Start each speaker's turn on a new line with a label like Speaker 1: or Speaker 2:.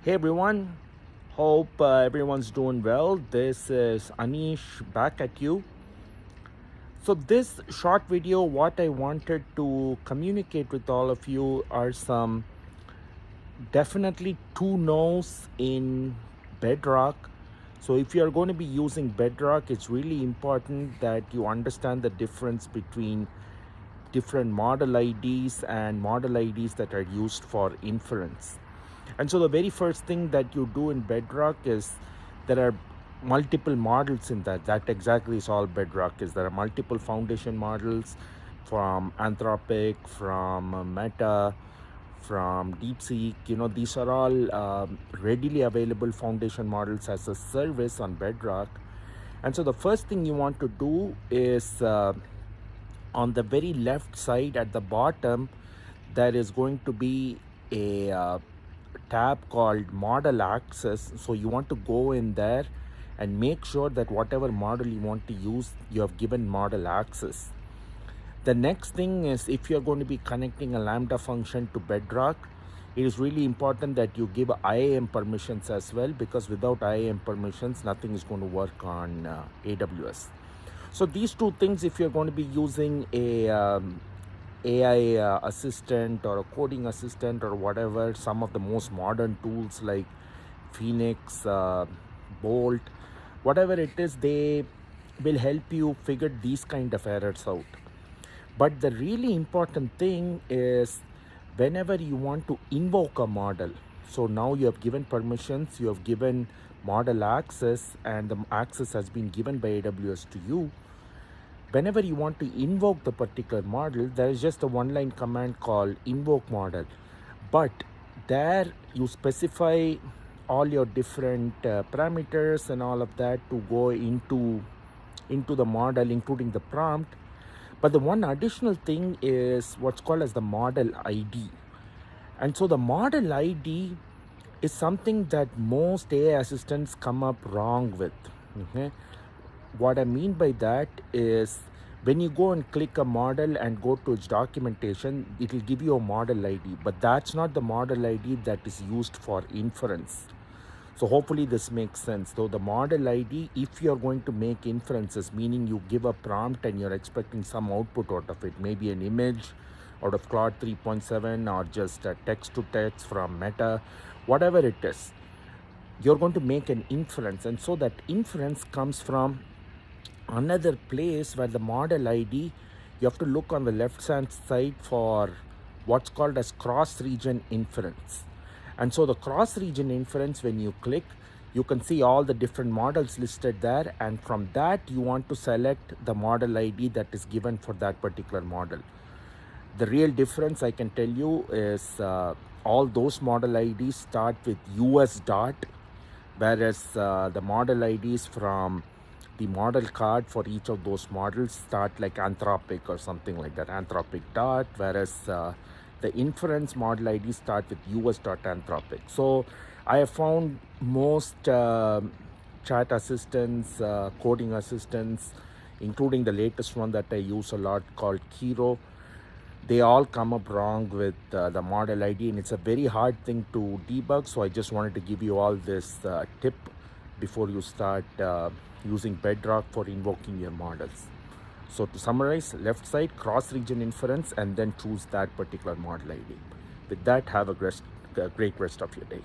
Speaker 1: Hey everyone, hope everyone's doing well. This is Anish back at you. So, this short video, what I wanted to communicate with all of you are some definitely two no's in Bedrock. So, if you're going to be using Bedrock, it's really important that you understand the difference between different model IDs and model IDs that are used for inference. And so the very first thing that you do in Bedrock is there are multiple models in that. That exactly is all Bedrock is. There are multiple foundation models from Anthropic, from Meta, from DeepSeek. These are all readily available foundation models as a service on Bedrock. And so the first thing you want to do is on the very left side at the bottom, there is going to be a tab called model access. So you want to go in there and make sure that whatever model you want to use, you have given model access. The next thing is, if you're going to be connecting a Lambda function to Bedrock, it is really important that you give IAM permissions as well, because without IAM permissions, nothing is going to work on AWS. So these two things, if you're going to be using a AI assistant or a coding assistant or whatever, some of the most modern tools like Phoenix, Bolt, whatever it is, they will help you figure these kind of errors out. But the really important thing is whenever you want to invoke a model, so now you have given permissions, you have given model access, and the access has been given by AWS to you. Whenever you want to invoke the particular model, there is just a one-line command called invoke model. But there you specify all your different parameters and all of that to go into the model, including the prompt. But the one additional thing is what's called as the model ID. And so the model ID is something that most AI assistants come up wrong with. Okay? What I mean by that is when you go and click a model and go to its documentation, it will give you a model ID, but that's not the model ID that is used for inference. So hopefully this makes sense. So the model ID, if you're going to make inferences, meaning you give a prompt and you're expecting some output out of it, maybe an image out of Claude 3.7 or just a text to text from Meta, whatever it is, you're going to make an inference. And so that inference comes from another place where the model ID, you have to look on the left hand side for what's called as cross region inference. And so the cross region inference, when you click, you can see all the different models listed there, and from that you want to select the model ID that is given for that particular model. The real difference I can tell you is all those model IDs start with US dot, whereas the model IDs from the model card for each of those models start like Anthropic or something like that, Anthropic dot, whereas the inference model ID start with US dot Anthropic. So I have found most chat assistants, coding assistants, including the latest one that I use a lot called Kiro, they all come up wrong with the model ID, and it's a very hard thing to debug. So I just wanted to give you all this tip before you start using Bedrock for invoking your models. So to summarize, left side, cross-region inference, and then choose that particular model ID. With that, have a great rest of your day.